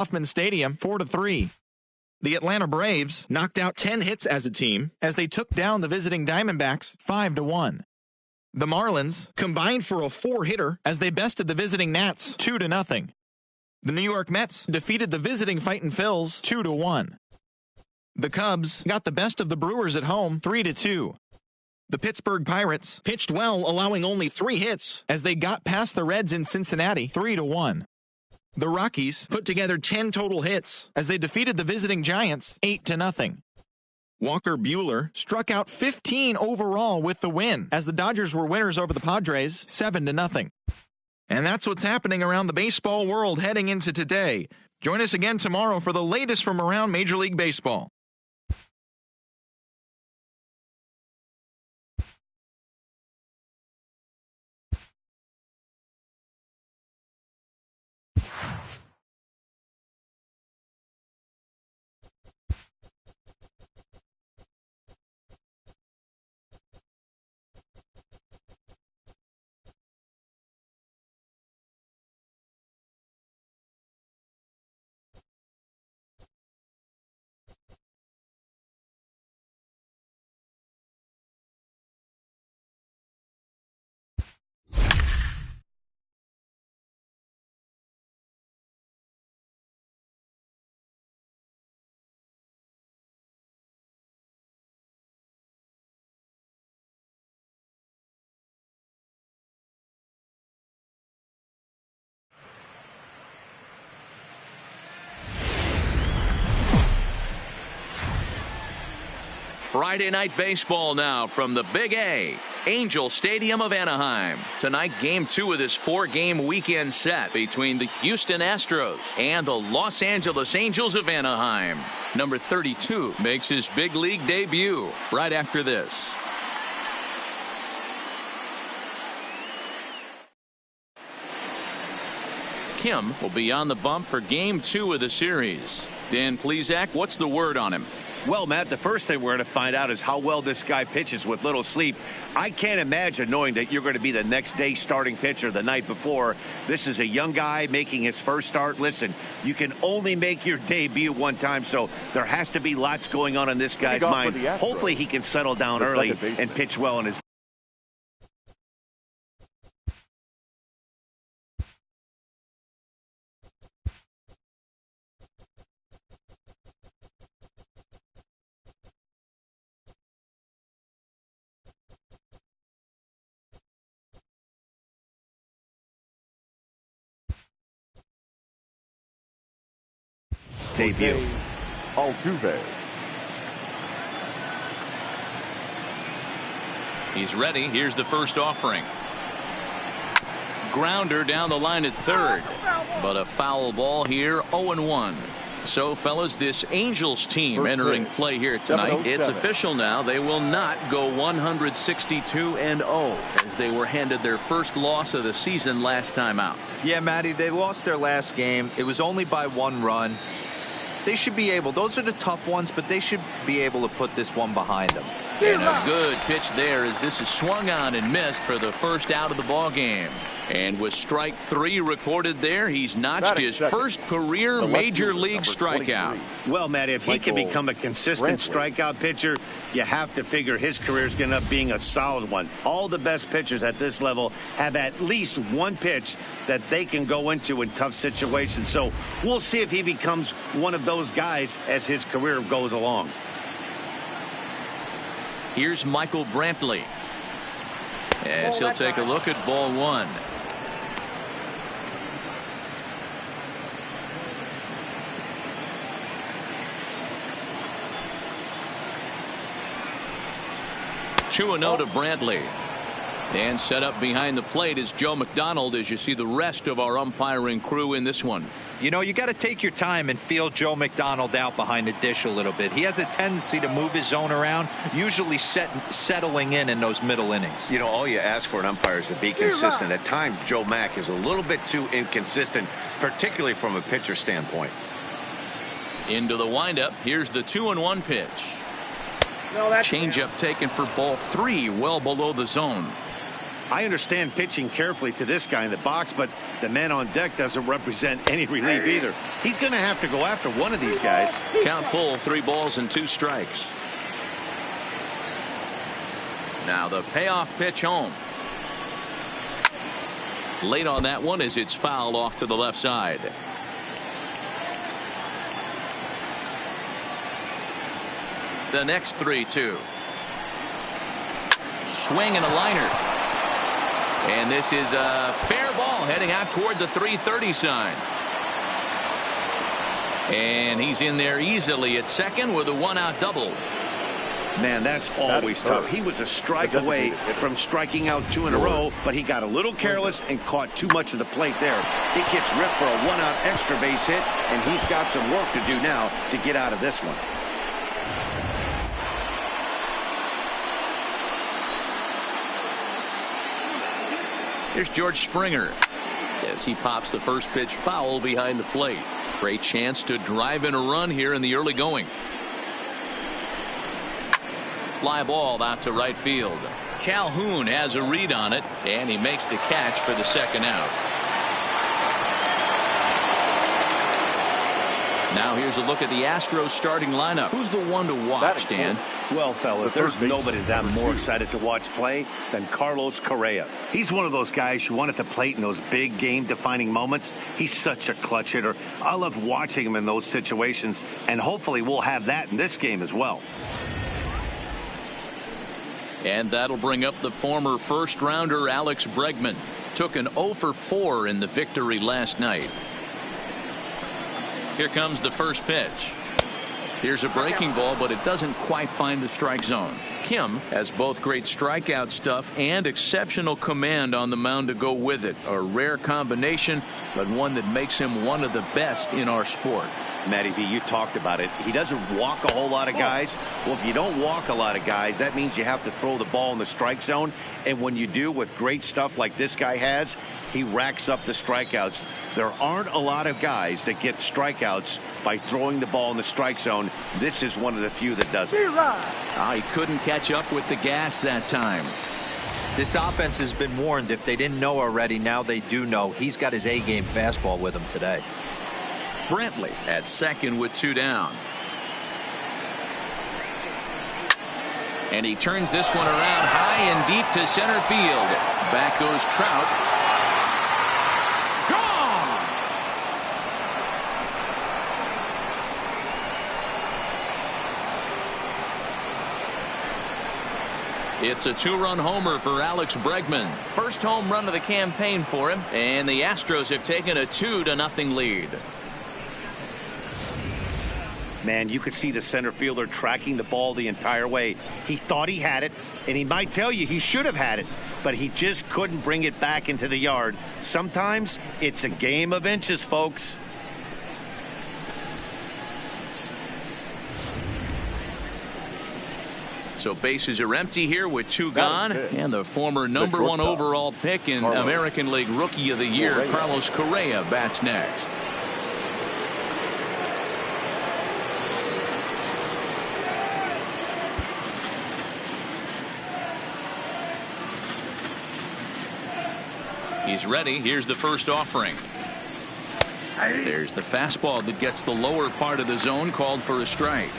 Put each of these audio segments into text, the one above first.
Kauffman Stadium 4-3. The Atlanta Braves knocked out 10 hits as a team as they took down the visiting Diamondbacks 5-1. The Marlins combined for a 4-hitter as they bested the visiting Nats 2-0. The New York Mets defeated the visiting Fightin' Phils 2-1. The Cubs got the best of the Brewers at home 3-2. The Pittsburgh Pirates pitched well, allowing only 3 hits as they got past the Reds in Cincinnati 3-1. The Rockies put together 10 total hits as they defeated the visiting Giants 8-0. Walker Buehler struck out 15 overall with the win as the Dodgers were winners over the Padres 7-0. And that's what's happening around the baseball world heading into today. Join us again tomorrow for the latest from around Major League Baseball. Friday night baseball now from the Big A, Angel Stadium of Anaheim. Tonight, game 2 of this 4-game weekend set between the Houston Astros and the Los Angeles Angels of Anaheim. Number 32 makes his big league debut right after this. Kim will be on the bump for game 2 of the series. Dan Plesac, what's the word on him? Well, Matt, the first thing we're going to find out is how well this guy pitches with little sleep. I can't imagine knowing that you're going to be the next day starting pitcher the night before. This is a young guy making his first start. Listen, you can only make your debut one time, so there has to be lots going on in this guy's mind. Hopefully he can settle down early and pitch well in his debut. Altuve. He's ready. Here's the first offering. Grounder down the line at third, but a foul ball here. 0-1. So, fellas, this Angels team entering play here tonight. It's official now. They will not go 162-0 as they were handed their first loss of the season last time out. Yeah, Matty, they lost their last game. It was only by 1 run. They should be able, those are the tough ones, but they should be able to put this one behind them. And a good pitch there as this is swung on and missed for the first out of the ball game. And with strike 3 recorded there, he's notched his first career major league strikeout. Well, Matt, if he can become a consistent strikeout pitcher, you have to figure his career is going to end up being a solid one. All the best pitchers at this level have at least one pitch that they can go into in tough situations. So we'll see if he becomes one of those guys as his career goes along. Here's Michael Brantley as he'll take a look at ball 1. Two and 0 to Brantley. And set up behind the plate is Joe McDonald as you see the rest of our umpiring crew in this one. You know, you got to take your time and feel Joe McDonald out behind the dish a little bit. He has a tendency to move his zone around, usually settling in those middle innings. You know, all you ask for an umpire is to be consistent. At times, Joe Mack is a little bit too inconsistent, particularly from a pitcher standpoint. Into the windup. Here's the 2-1 pitch. Changeup taken for ball 3, well below the zone. I understand pitching carefully to this guy in the box, but the man on deck doesn't represent any relief either. He's going to have to go after one of these guys. Count full, 3 balls and 2 strikes. Now the payoff pitch home. Late on that one as it's fouled off to the left side. The next 3-2. Swing and a liner. And this is a fair ball heading out toward the 330 sign. And he's in there easily at second with a 1-out double. Man, that's always tough. He was a strike away from striking out 2 in a row, but he got a little careless and caught too much of the plate there. It gets ripped for a 1-out extra base hit, and he's got some work to do now to get out of this one. Here's George Springer as he pops the first pitch foul behind the plate. Great chance to drive in a run here in the early going. Fly ball out to right field. Calhoun has a read on it, and he makes the catch for the second out. Now here's a look at the Astros starting lineup. Who's the one to watch, Dan? Well, fellas, there's nobody that I'm more excited to watch play than Carlos Correa. He's one of those guys you want at the plate in those big game-defining moments. He's such a clutch hitter. I love watching him in those situations, and hopefully we'll have that in this game as well. And that'll bring up the former first-rounder Alex Bregman. Took an 0 for 4 in the victory last night. Here comes the first pitch. Here's a breaking ball, but it doesn't quite find the strike zone. Kim has both great strikeout stuff and exceptional command on the mound to go with it. A rare combination, but one that makes him one of the best in our sport. Matty V, you talked about it. He doesn't walk a whole lot of guys. Well, if you don't walk a lot of guys, that means you have to throw the ball in the strike zone. And when you do with great stuff like this guy has, he racks up the strikeouts. There aren't a lot of guys that get strikeouts by throwing the ball in the strike zone. This is one of the few that does it. He couldn't catch up with the gas that time. This offense has been warned. If they didn't know already, now they do know. He's got his A-game fastball with him today. Brantley at second with 2 down. And he turns this one around high and deep to center field. Back goes Trout. Gone! It's a 2-run homer for Alex Bregman. First home run of the campaign for him. And the Astros have taken a 2-0 lead. Man, you could see the center fielder tracking the ball the entire way. He thought he had it, and he might tell you he should have had it, but he just couldn't bring it back into the yard. Sometimes it's a game of inches, folks. So bases are empty here with 2 gone, and the former number 1 overall pick in American League Rookie of the Year, Carlos Correa, bats next. He's ready. Here's the first offering. There's the fastball that gets the lower part of the zone, called for a strike.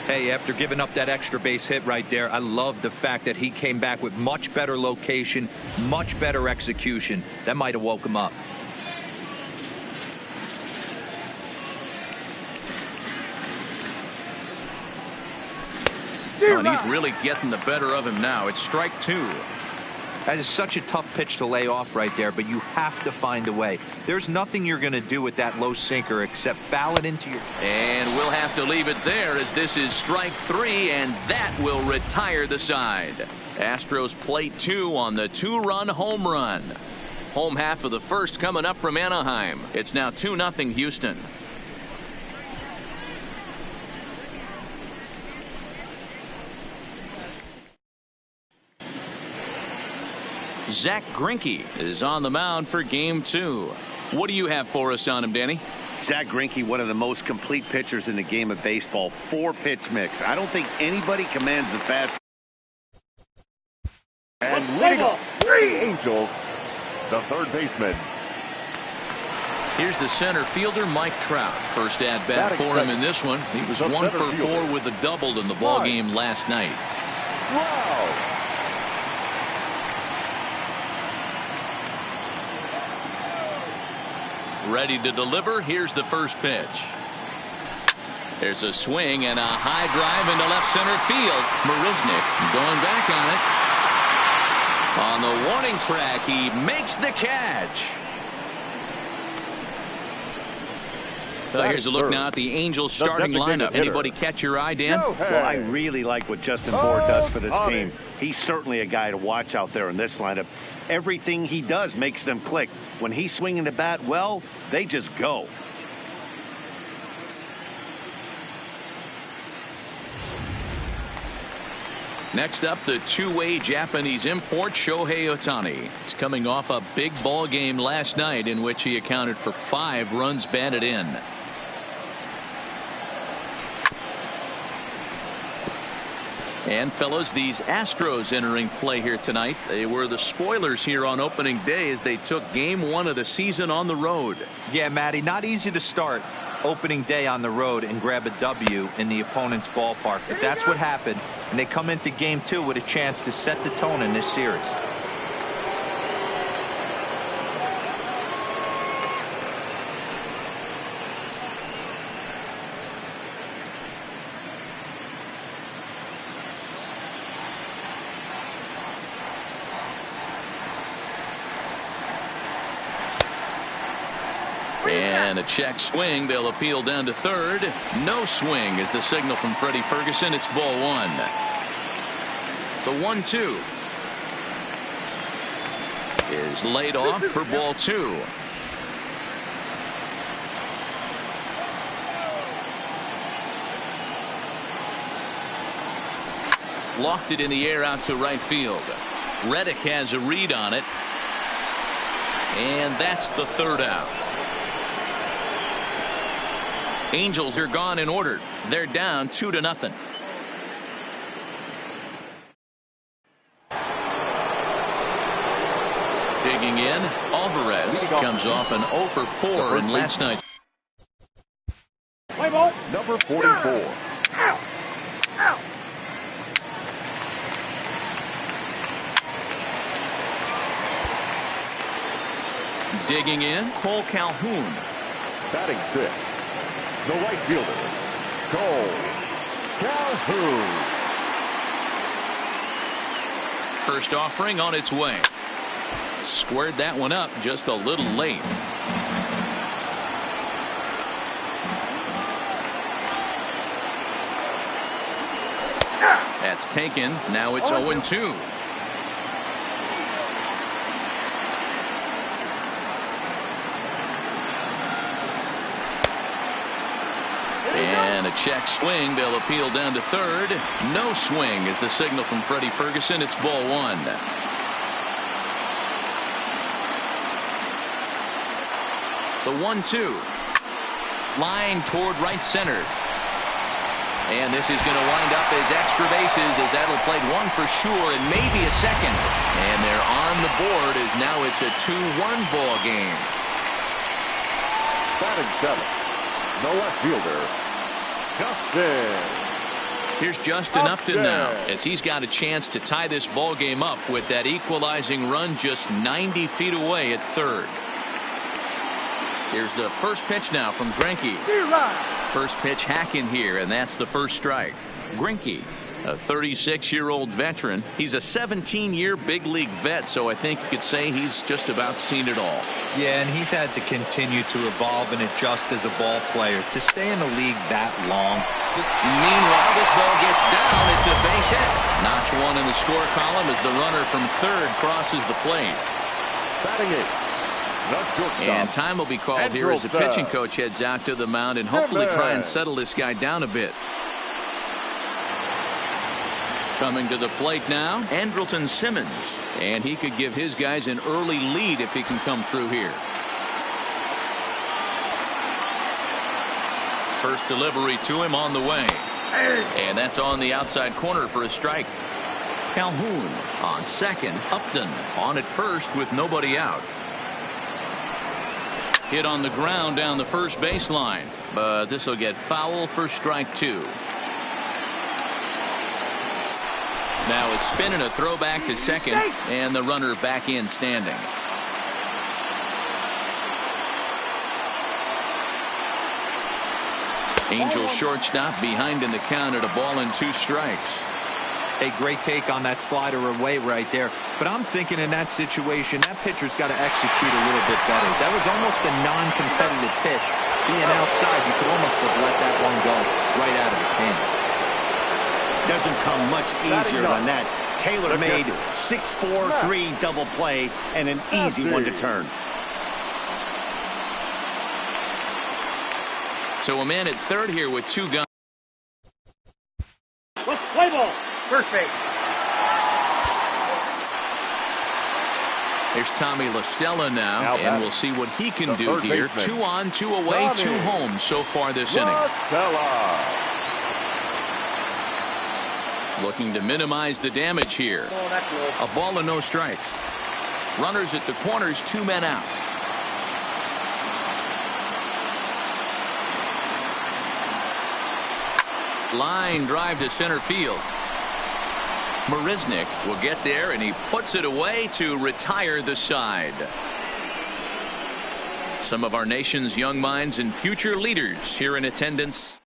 Hey, after giving up that extra base hit right there, I love the fact that he came back with much better location, much better execution. That might have woke him up. And he's really getting the better of him now. It's strike 2. That is such a tough pitch to lay off right there, but you have to find a way. There's nothing you're going to do with that low sinker except foul it into your... And we'll have to leave it there as this is strike 3, and that will retire the side. Astros plate 2 on the 2-run home run. Home half of the first coming up from Anaheim. It's now 2-0 Houston. Zach Greinke is on the mound for game 2. What do you have for us on him, Danny? Zach Greinke, one of the most complete pitchers in the game of baseball. 4-pitch mix. I don't think anybody commands the fast. And leading off Angels, the third baseman. Here's the center fielder, Mike Trout. First at bat for him in this one. He was 1 for 4 with a double in the ball game last night. Wow. Ready to deliver. Here's the first pitch. There's a swing and a high drive into left center field. Marisnick going back on it. On the warning track, he makes the catch. Here's a look now at the Angels starting lineup. Anybody catch your eye, Dan? Well, I really like what Justin Bour does for this team. He's certainly a guy to watch out there in this lineup. Everything he does makes them click. When he's swinging the bat well, they just go. Next up, the two-way Japanese import, Shohei Ohtani. He's coming off a big ball game last night in which he accounted for 5 runs batted in. And fellas, these Astros entering play here tonight. They were the spoilers here on opening day as they took game 1 of the season on the road. Yeah, Matty, not easy to start opening day on the road and grab a W in the opponent's ballpark, but that's what happened, and they come into game 2 with a chance to set the tone in this series. And a check swing. They'll appeal down to third. No swing is the signal from Freddie Ferguson. It's ball 1. The 1-2 is laid off for ball 2. Lofted in the air out to right field. Reddick has a read on it. And that's the third out. Angels are gone in order. They're down 2-0. Digging in, Alvarez comes off an 0 for 4 in last night's. Number 44. Digging in, Cole Calhoun. Batting 6. The right fielder, Cole Calhoun. First offering on its way. Squared that one up just a little late. That's taken. Now it's 0-2. And a check swing. They'll appeal down to third. No swing is the signal from Freddie Ferguson. It's ball 1. The 1-2. Line toward right center. And this is going to wind up as extra bases as that'll play 1 for sure and maybe a second. And they're on the board as now it's a 2-1 ball game. Batting 7. The left fielder, Justin. Here's Justin Upton now as he's got a chance to tie this ball game up with that equalizing run just 90 feet away at third. Here's the first pitch now from Greinke. First pitch hack in here, and that's the first strike. Greinke, a 36-year-old veteran. He's a 17-year big league vet, so I think you could say he's just about seen it all. Yeah, and he's had to continue to evolve and adjust as a ball player to stay in the league that long. Meanwhile, this ball gets down. It's a base hit. Notch 1 in the score column as the runner from third crosses the plate. Batting 8. And time will be called here as the pitching coach heads out to the mound and hopefully try and settle this guy down a bit. Coming to the plate now, Andrelton Simmons. And he could give his guys an early lead if he can come through here. First delivery to him on the way. And that's on the outside corner for a strike. Calhoun on second. Upton on at first with nobody out. Hit on the ground down the first baseline, but this will get foul for strike two. Now a spin and a throwback to second, and the runner back in standing. Angels shortstop behind in the count at a ball and 2 strikes. A great take on that slider away right there. But I'm thinking in that situation, that pitcher's got to execute a little bit better. That was almost a non-competitive pitch. Being outside, you could almost have let that one go right out of his hand. Doesn't come much easier than that. Taylor made 6-4-3 double play and an easy one to turn. So a man at third here with 2 guns. Let's play ball. First base. Here's Tommy La Stella now, and we'll see what he can do here. 2 on, 2 away, 2 home so far this inning. Looking to minimize the damage here. A ball and no strikes. Runners at the corners, 2 men out. Line drive to center field. Marisnick will get there, and he puts it away to retire the side. Some of our nation's young minds and future leaders here in attendance.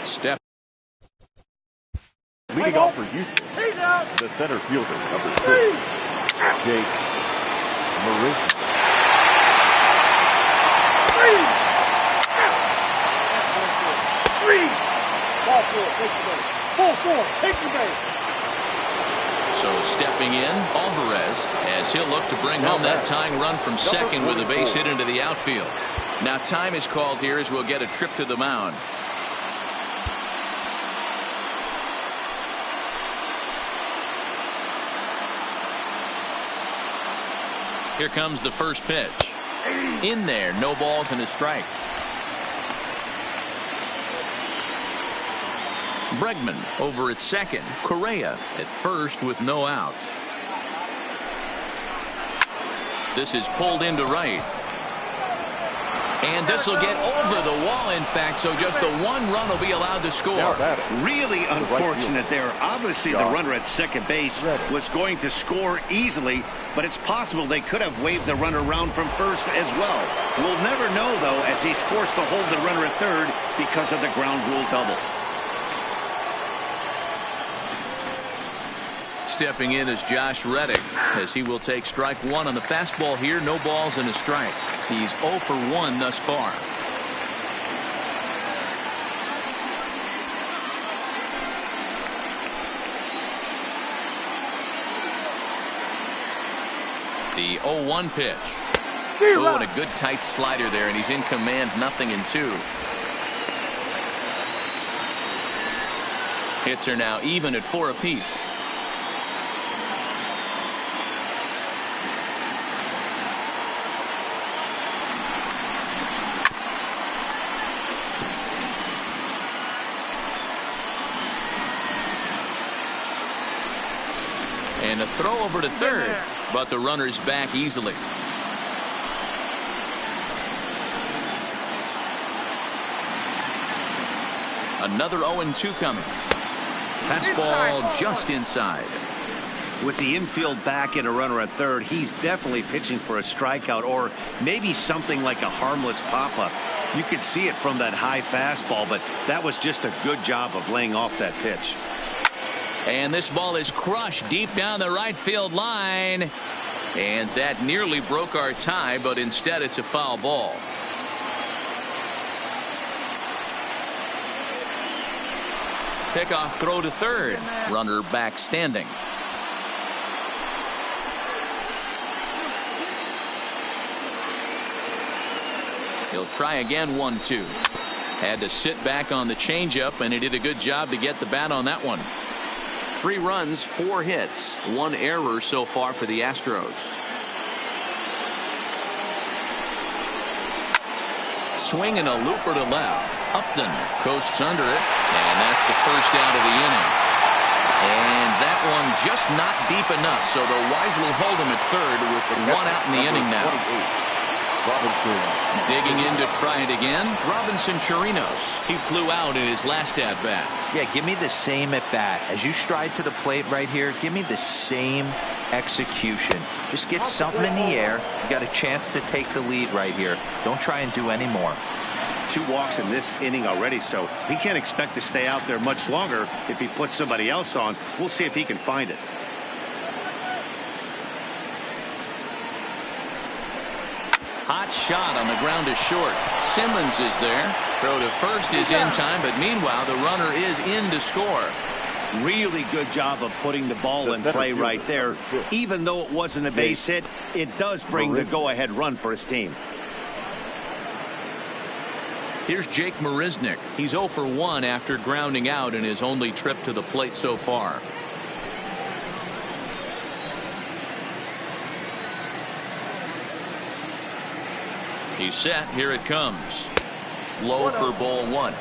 Step. Leading off for Houston, the center fielder, number 6, Jake Marisnick. Ball 4, take the base. Ball 4, take the base. So stepping in, Alvarez, as he'll look to bring home that tying run from second with a base hit into the outfield. Now time is called here as we'll get a trip to the mound. Here comes the first pitch. In there, no balls and a strike. Bregman over at second. Correa at first with no outs. This is pulled into right. And this will get over the wall, in fact, so just the 1 run will be allowed to score. Really unfortunate there. Obviously, the runner at second base was going to score easily, but it's possible they could have waved the runner around from first as well. We'll never know, though, as he's forced to hold the runner at third because of the ground rule double. Stepping in is Josh Reddick, as he will take strike 1 on the fastball here. No balls and a strike. He's 0 for 1 thus far. The 0-1 pitch. Oh, and a good tight slider there, and he's in command, 0-2. Hits are now even at 4 apiece. And a throw over to third, but the runner's back easily. Another 0-2 coming. Fastball just inside. With the infield back and a runner at third, he's definitely pitching for a strikeout or maybe something like a harmless pop-up. You could see it from that high fastball, but that was just a good job of laying off that pitch. And this ball is crushed deep down the right field line. And that nearly broke our tie, but instead it's a foul ball. Pickoff throw to third. Runner back standing. He'll try again, 1-2. Had to sit back on the changeup, and he did a good job to get the bat on that one. 3 runs, 4 hits, 1 error so far for the Astros. Swing and a looper to left. Upton coasts under it, and that's the first out of the inning. And that one just not deep enough, so the Wise will hold him at third with one out in the inning now. Digging in to try it again, Robinson Chirinos. He flew out in his last at-bat. Yeah, give me the same at-bat. As you stride to the plate right here, give me the same execution. Just get something in the air. You got a chance to take the lead right here. Don't try and do any more. 2 walks in this inning already, so he can't expect to stay out there much longer if he puts somebody else on. We'll see if he can find it. Hot shot on the ground to short. Simmons is there. Throw to first is in time, but meanwhile the runner is in to score. Really good job of putting the ball in play right there. Even though it wasn't a base hit, it does bring the go-ahead run for his team. Here's Jake Marisnick. He's 0 for 1 after grounding out in his only trip to the plate so far. He's set. Here it comes. Low for ball 1.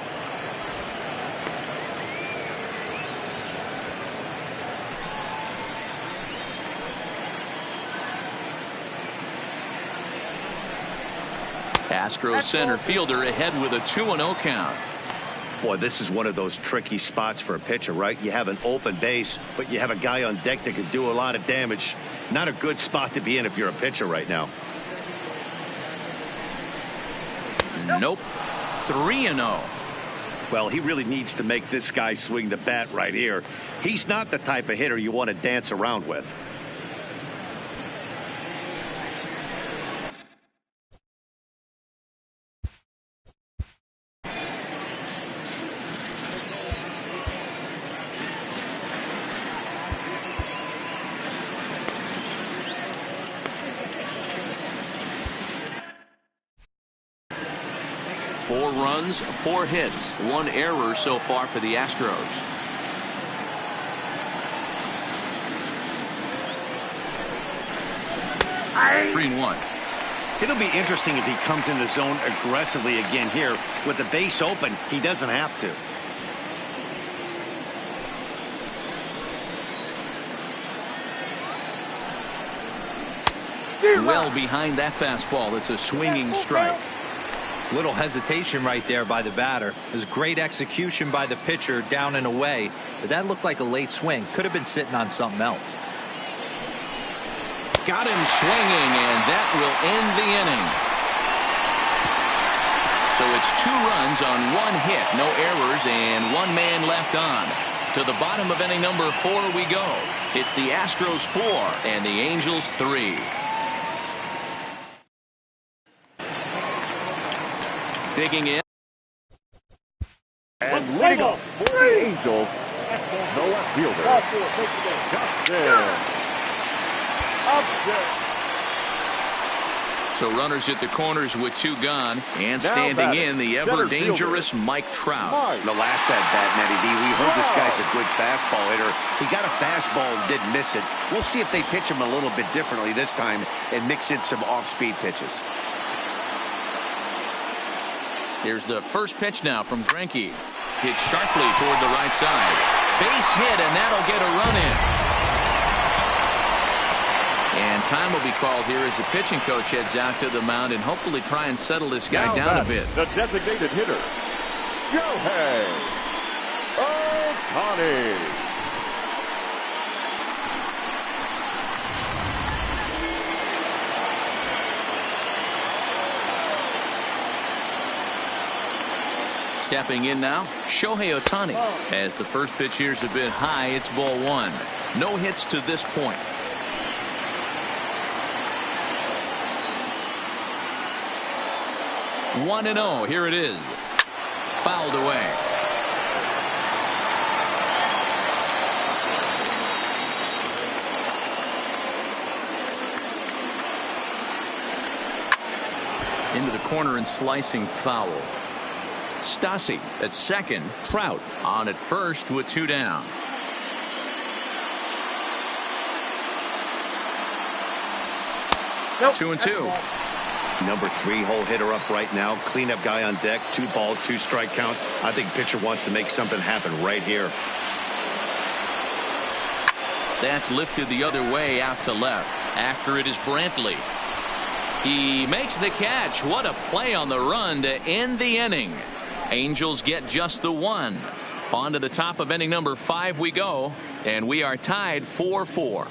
Astros center fielder ahead with a 2-0 count. Boy, this is one of those tricky spots for a pitcher, right? You have an open base, but you have a guy on deck that can do a lot of damage. Not a good spot to be in if you're a pitcher right now. Nope. 3-0. Well, he really needs to make this guy swing the bat right here. He's not the type of hitter you want to dance around with. Four runs, 4 hits, 1 error so far for the Astros. Three and 1. It'll be interesting if he comes in the zone aggressively again here. With the base open, he doesn't have to. Well behind that fastball. It's a swinging strike. Little hesitation right there by the batter. It was great execution by the pitcher down and away, but that looked like a late swing. Could have been sitting on something else. Got him swinging, and that will end the inning. So it's 2 runs on 1 hit, no errors, and 1 man left on. To the bottom of inning number 4 we go. It's the Astros 4 and the Angels 3. Digging in. And leading off for the Angels, the left fielder, Justin. So runners at the corners with 2 gone, and Now standing batting, in the center ever dangerous fielder, Mike Trout. The last at-bat, Matty D, we heard this guy's a good fastball hitter. He got a fastball and didn't miss it. We'll see if they pitch him a little bit differently this time and mix in some off-speed pitches. Here's the first pitch now from Greinke. Hit sharply toward the right side. Base hit, and that'll get a run in. And time will be called here as the pitching coach heads out to the mound and hopefully try and settle this guy down a bit. The designated hitter, Shohei Ohtani. Stepping in now, Shohei Ohtani. As the first pitch here's a bit high, it's ball 1. No hits to this point. One and 0. Here it is. Fouled away. Into the corner and slicing foul. Stassi at second. Trout on at first with 2 down. Nope. 2 and 2. Number 3 hole hitter up right now. Cleanup guy on deck. 2 ball, 2 strike count. I think pitcher wants to make something happen right here. That's lifted the other way out to left. After it is Brantley. He makes the catch. What a play on the run to end the inning. Angels get just the one. On to the top of inning number 5 we go, and we are tied 4-4.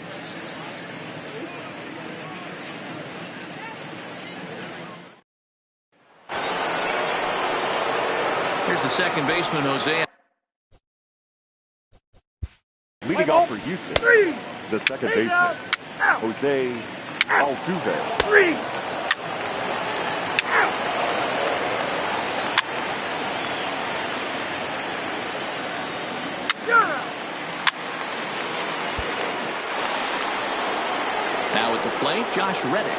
Here's the second baseman, Jose. Leading off for Houston, the second baseman, Jose Altuve. Now at the plate, Josh Reddick.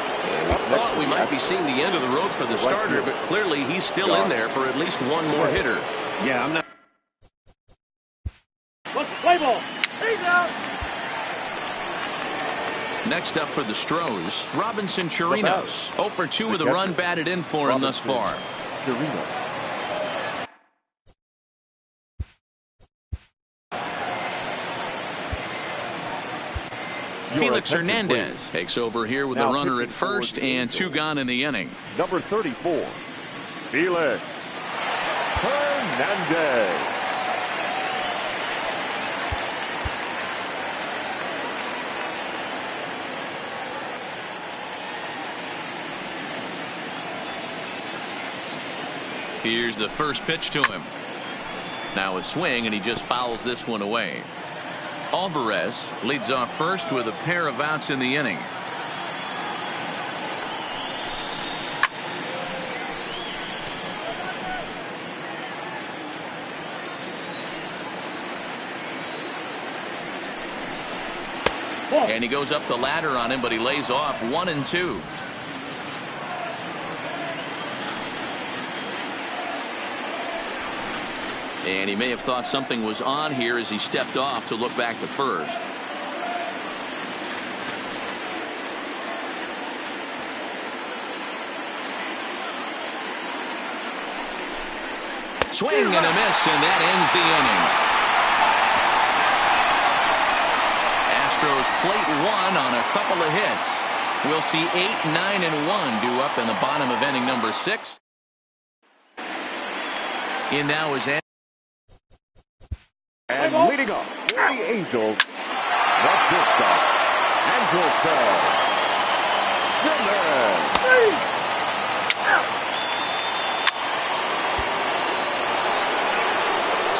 We thought we might be seeing the end of the road for the starter, but clearly he's still in there for at least one more hitter. Yeah, I'm not. Let's play ball. He's out. Next up for the Stros, Robinson Chirinos. 0 for 2 with a run batted in for him thus far. Felix Hernandez takes over here with a runner at first and 2 gone in the inning. Number 34, Felix Hernandez. Here's the first pitch to him. Now a swing, and he just fouls this one away. Alvarez leads off first with a pair of outs in the inning. And he goes up the ladder on him, but he lays off 1 and 2. And he may have thought something was on here as he stepped off to look back to first. Swing and a miss, and that ends the inning. Astros plate 1 on a couple of hits. We'll see 8, 9, and 1 due up in the bottom of inning number 6. In now is And leading off for the Angels, the shortstop, Andrelton Simmons.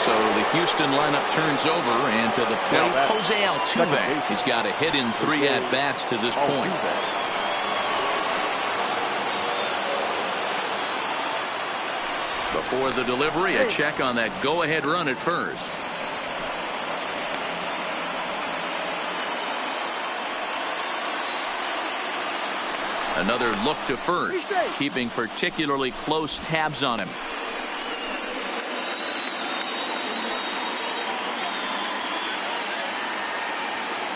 So the Houston lineup turns over, and to the plate, Jose Altuve. He's got a hit in 3 at-bats to this point. Before the delivery, a check on that go-ahead run at first. Another look to first, keeping particularly close tabs on him.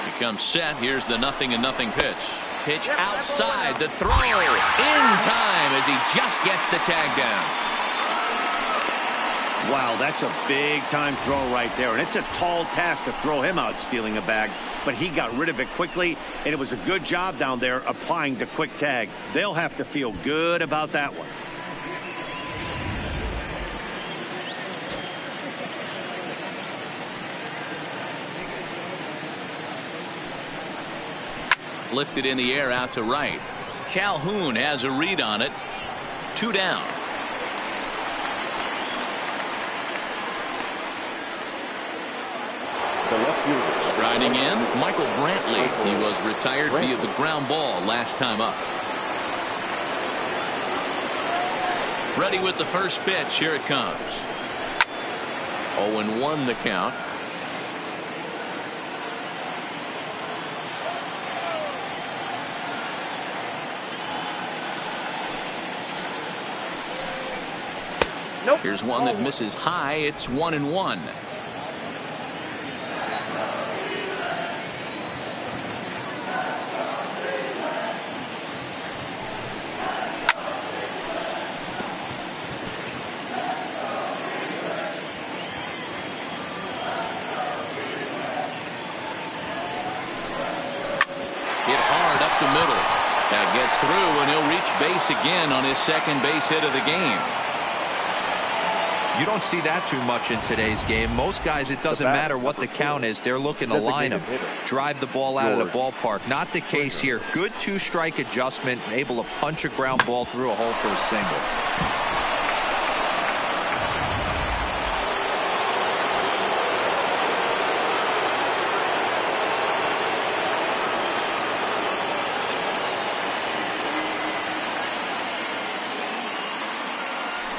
He comes set. Here's the 0-0 pitch. Pitch outside, the throw in time as he just gets the tag down. Wow, that's a big-time throw right there, and it's a tall task to throw him out stealing a bag, but he got rid of it quickly, and it was a good job down there applying the quick tag. They'll have to feel good about that one. Lifted in the air out to right. Calhoun has a read on it. 2 down. Striding in, Michael Brantley. He was retired via the ground ball last time up. Ready with the first pitch. Here it comes. 0-1 the count. Here's one that misses high. It's 1-1. through, and he'll reach base again on his second base hit of the game. You don't see that too much in today's game. Most guys, it doesn't matter what the count is. They're looking to line him, drive the ball out of the ballpark. Not the case here. Good two-strike adjustment, able to punch a ground ball through a hole for a single.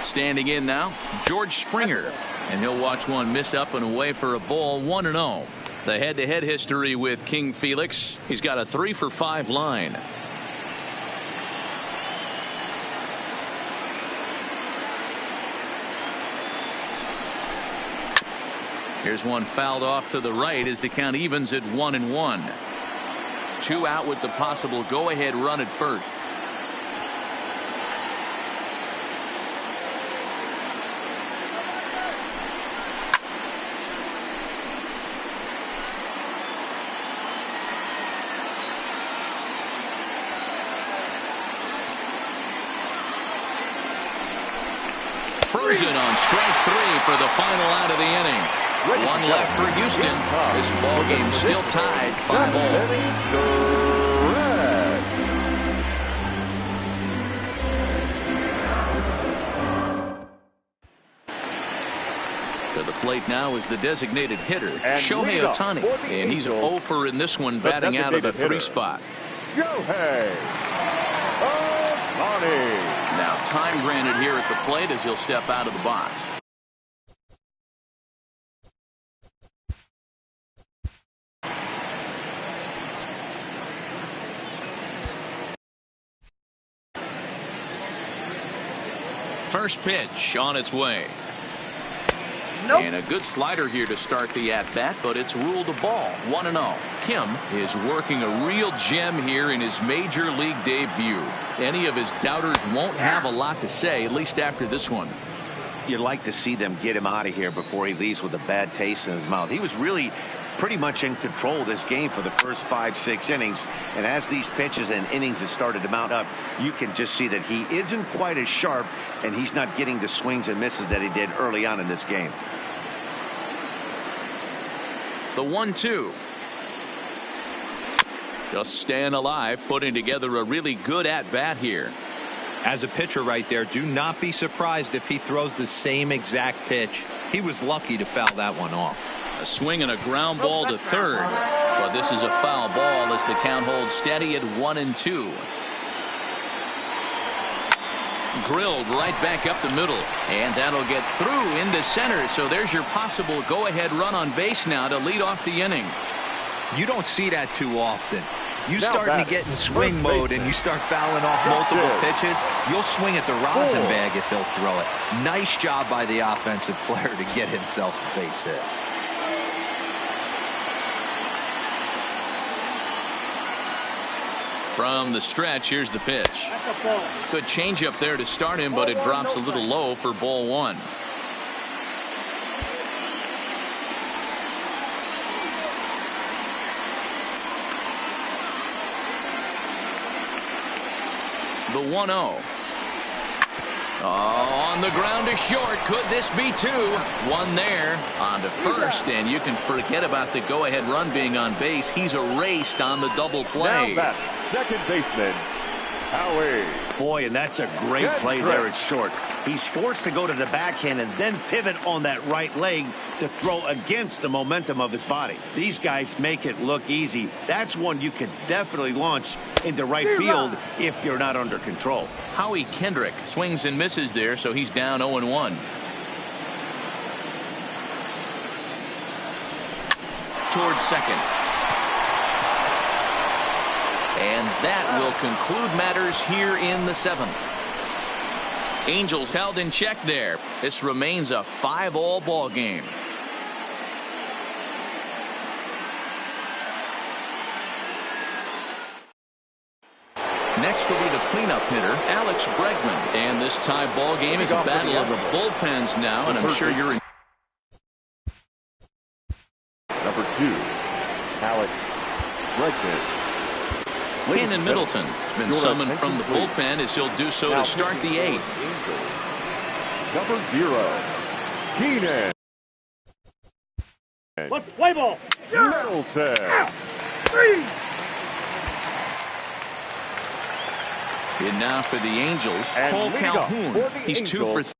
Standing in now, George Springer, and he'll watch one miss up and away for a ball. 1-0. The head-to-head history with King Felix. He's got a 3-for-5 line. Here's one fouled off to the right as the count evens at 1-1. 2 out with the possible go-ahead run at first. Frozen on strike 3 for the final out of the inning. One left for Houston. This ball game still tied 5-all. To the plate now is the designated hitter, Shohei Ohtani, and he's 0-for in this one, batting out of the 3 spot. Shohei Ohtani. Now time granted here at the plate as he'll step out of the box. First pitch on its way. Nope. And a good slider here to start the at-bat, but it's ruled a ball. 1-0. Kim is working a real gem here in his major league debut. Any of his doubters won't have a lot to say, at least after this one. You'd like to see them get him out of here before he leaves with a bad taste in his mouth. He was really pretty much in control of this game for the first 5-6 innings, and as these pitches and innings have started to mount up, you can just see that he isn't quite as sharp, and he's not getting the swings and misses that he did early on in this game. The 1-2. Just staying alive, putting together a really good at-bat here. As a pitcher right there, do not be surprised if he throws the same exact pitch. He was lucky to foul that one off. A swing and a ground ball to third. But this is a foul ball as the count holds steady at 1-2. Drilled right back up the middle, and that'll get through into center. So there's your possible go-ahead run on base now to lead off the inning. You don't see that too often. You starting to get in swing mode and you start fouling off multiple pitches, you'll swing at the rosin bag if they'll throw it. Nice job by the offensive player to get himself a base hit. From the stretch, here's the pitch. Good changeup there to start him, but it drops a little low for ball 1. The 1-0. On the ground to short. Could this be 2? One there on to first, and you can forget about the go-ahead run being on base. He's erased on the double play. Now second baseman, Howie. Boy, and that's a great play there at short. He's forced to go to the backhand and then pivot on that right leg to throw against the momentum of his body. These guys make it look easy. That's one you could definitely launch into right field if you're not under control. Howie Kendrick swings and misses there, so he's down 0-1. Towards second. And that will conclude matters here in the 7th. Angels held in check there. This remains a 5-all ball game. Next will be the cleanup hitter, Alex Bregman. And this tie ball game is a battle of the bullpens now, and I'm sure you're in. Number 2, Alex Bregman. Cannon Middleton has been summoned from the bullpen as he'll do so to start the 8th. Number 0, Keenan. Let's play ball. Middleton. Three. And now for the Angels, And Cole leading off Calhoun. for the He's 2 for Angels,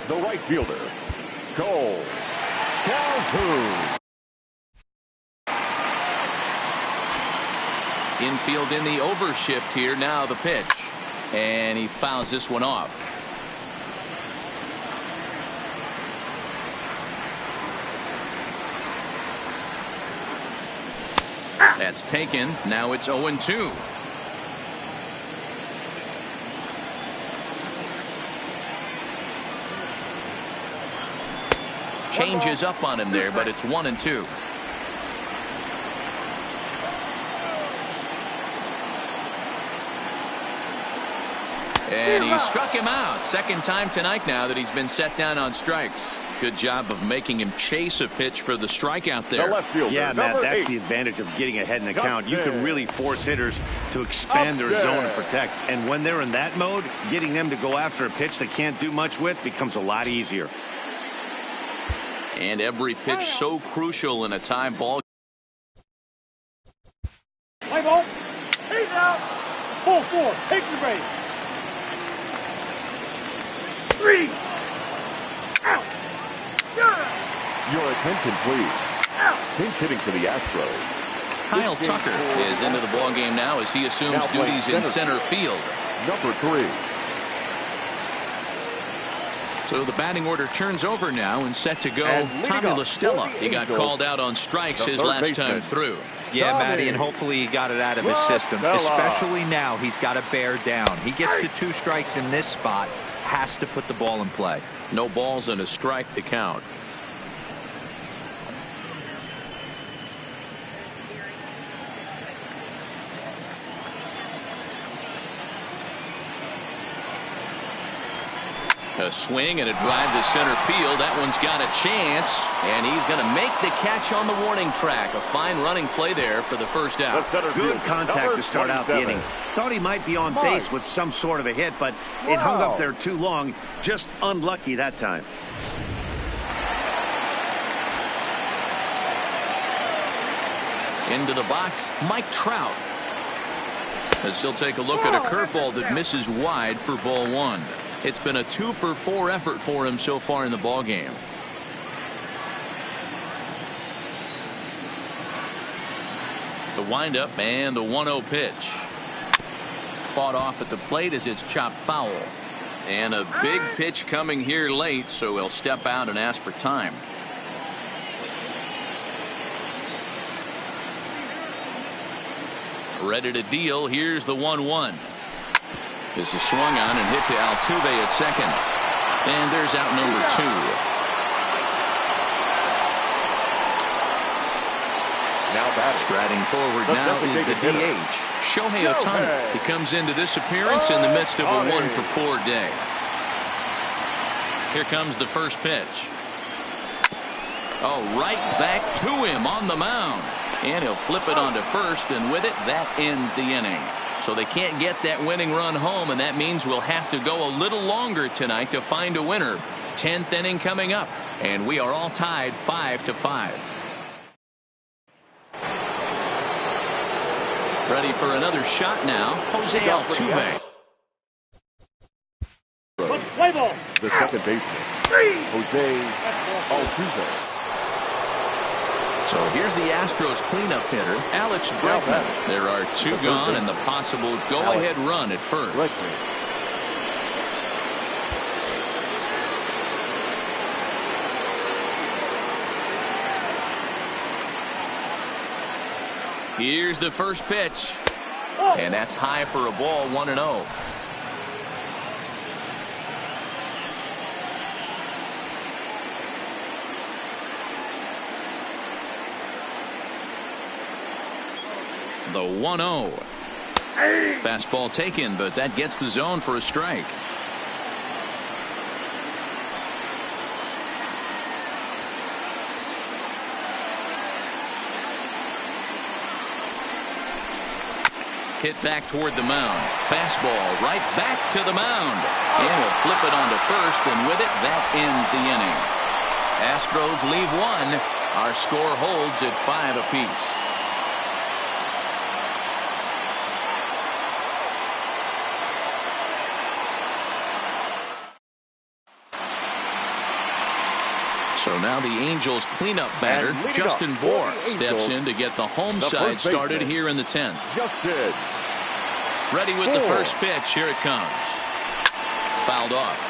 the right fielder, Cole Calhoun. Infield in the overshift here. Now the pitch. And he fouls this one off. That's taken. Now it's 0-2. Changes up on him there, but it's 1-2. And he struck him out. Second time tonight now that he's been set down on strikes. Good job of making him chase a pitch for the strikeout there. The left fielder, Yeah, Matt, number that's 8. the advantage of getting ahead in the count. You Upton. can really force hitters to expand their zone and protect. And when they're in that mode, getting them to go after a pitch they can't do much with becomes a lot easier. And every pitch so crucial in a tie ball. Play ball. He's out. 4-4. Take the base. 3. Out. Your attention, please. Pinch hitting for the Astros. Kyle Tucker is into the ball game now as he assumes Now playing duties in center center field. Number 3. So the batting order turns over now and set to go. And leading Tommy off La Stella. for the He got Angels, called out on strikes the his third last time baseman. through. Yeah, Tommy Matty, and hopefully he got it out of his La system. Stella. Especially now, he's got to bear down. He gets the 2 strikes in this spot, has to put the ball in play. No balls and a strike to count. A swing and a drive to center field. That one's got a chance, and he's going to make the catch on the warning track. A fine running play there for the first out. The center Good fielder, contact number to start out the 27. inning. Thought he might be on base with some sort of a hit, but it hung up there too long. Just unlucky that time. Into the box, Mike Trout. As he'll take a look at a curveball that misses wide for ball 1. It's been a 2-for-4 effort for him so far in the ball game. The windup and the 1-0 pitch. Fought off at the plate as it's chopped foul. And a big pitch coming here late, so he'll step out and ask for time. Ready to deal. Here's the 1-1. This is swung on and hit to Altuve at second. And there's out number 2. Now batting. Striding forward The now is the designated hitter. DH, Shohei Ohtani. He comes into this appearance in the midst of a Ohtani. 1-for-4 day. Here comes the first pitch. Oh, right back to him on the mound. And he'll flip it onto first, and with it, that ends the inning. So they can't get that winning run home, and that means we'll have to go a little longer tonight to find a winner. 10th inning coming up, and we are all tied 5-5. Ready for another shot now, Jose Altuve. Let's play ball. The second baseman, Jose Altuve. So here's the Astros cleanup hitter, Alex Bregman. There are 2 gone and the possible go-ahead run at first. Here's the first pitch. And that's high for a ball, 1-0. The 1-0. Fastball taken, but that gets the zone for a strike. Hit back toward the mound. Fastball right back to the mound. And he'll flip it onto first, and with it, that ends the inning. Astros leave one. Our score holds at 5 apiece. So now the Angels cleanup batter, Justin Bour, steps in to get the home side started here in the 10th. Justin. Ready with the first pitch. Here it comes. Fouled off.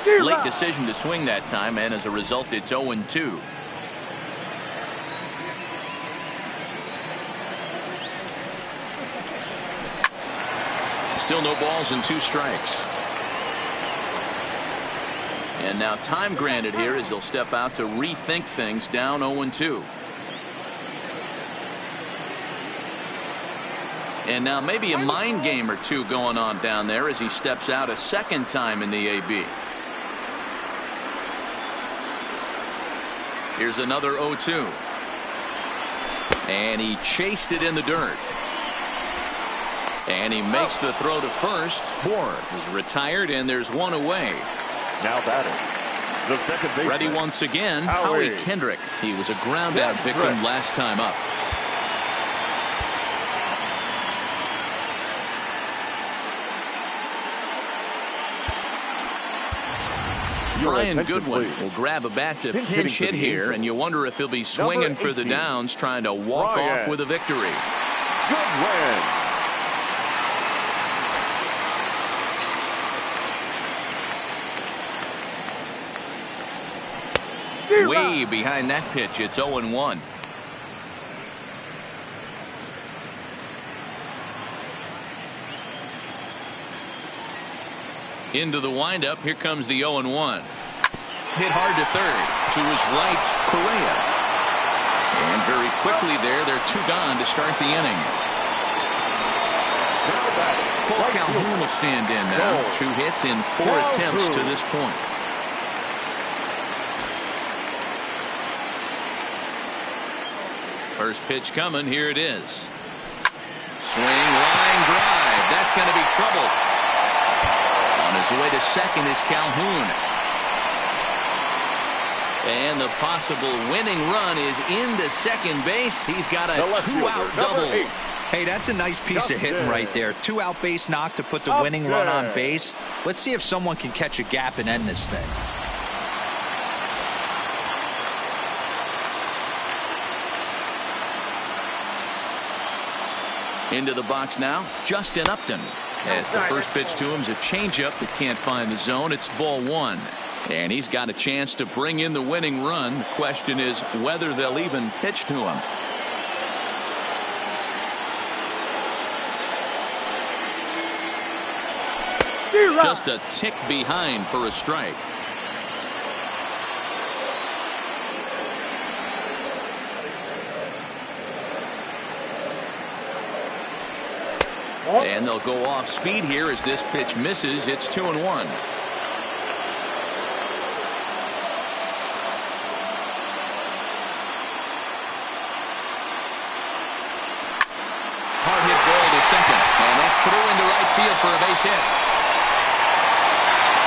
Late decision to swing that time, and as a result, it's 0-2. Still no balls and 2 strikes. And now time granted here as they'll step out to rethink things, down 0-2. And now maybe a mind game or two going on down there as he steps out a second time in the AB. Here's another 0-2. And he chased it in the dirt. And he makes the throw to first. Bour is retired, and there's one away. Now batting, the second baseman. Ready once again, Howie Kendrick. He was a ground-out victim last time up. Brian Goodwin will grab a bat to pinch hit here, and you wonder if he'll be swinging for the downs, trying to walk off with a victory. Goodwin. Way behind that pitch. It's 0-1. Into the windup. Here comes the 0-1. Hit hard to third. To his right, Correa. And very quickly they're 2 gone to start the inning. Cole Calhoun will stand in now. 2 hits in 4 attempts to this point. First pitch coming. Here it is. Swing, line drive. That's going to be trouble. On his way to second is Calhoun. And the possible winning run is into second base. He's got a 2-out double. Hey, that's a nice piece of hitting right there. 2-out base knock to put the winning run on base. Let's see if someone can catch a gap and end this thing. Into the box now, Justin Upton. As the first pitch to him is a changeup that can't find the zone. It's ball 1. And he's got a chance to bring in the winning run. The question is whether they'll even pitch to him. Just a tick behind for a strike. And they'll go off speed here as this pitch misses. It's 2-1. Hard hit ball to second. And that's through into right field for a base hit.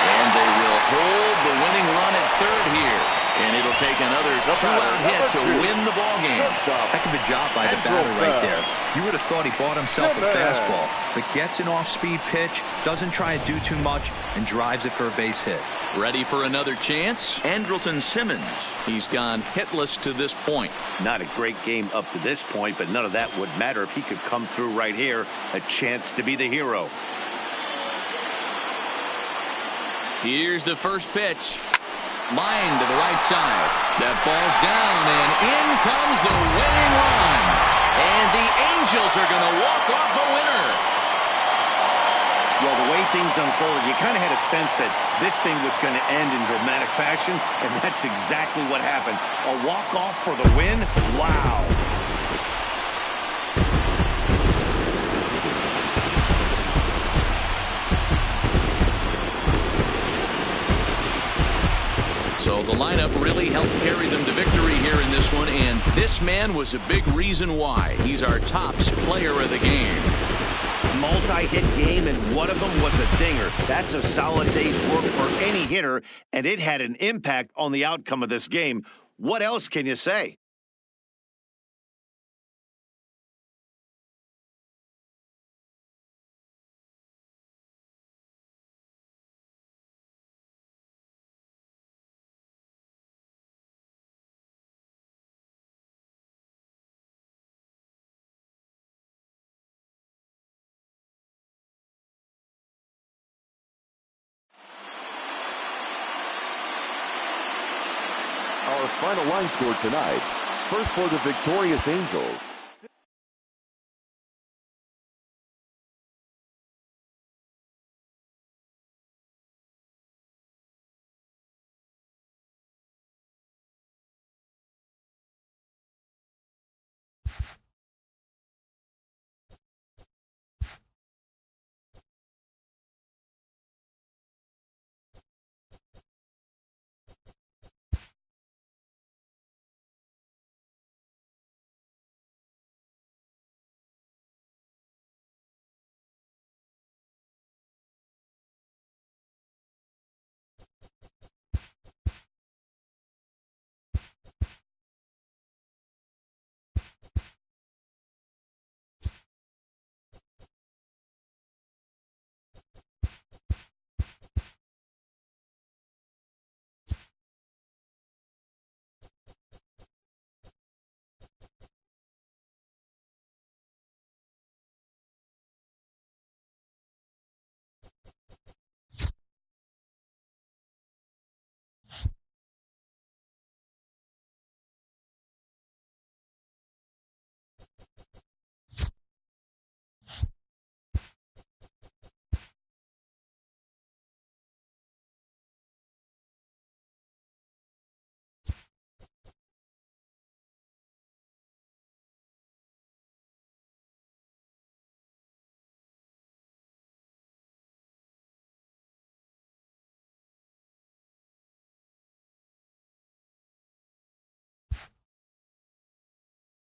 And they will hold the winning run at third here. And it'll take another 2-out hit to win the ball game. Heck of a job by the batter right there. You would have thought he bought himself a fastball, but gets an off-speed pitch, doesn't try to do too much, and drives it for a base hit. Ready for another chance? Andrelton Simmons. He's gone hitless to this point. Not a great game up to this point, but none of that would matter if he could come through right here. A chance to be the hero. Here's the first pitch. Line to the right side. That falls down, and in comes the winning run. And the Angels are going to walk off a winner. Well, the way things unfolded, you kind of had a sense that this thing was going to end in dramatic fashion, and that's exactly what happened. A walk-off for the win? Wow. the lineup really helped carry them to victory here in this one, and this man was a big reason why. He's our tops player of the game. Multi-hit game, and one of them was a dinger. That's a solid day's work for any hitter, and it had an impact on the outcome of this game. What else can you say? Our final line score tonight. First for the victorious Angels,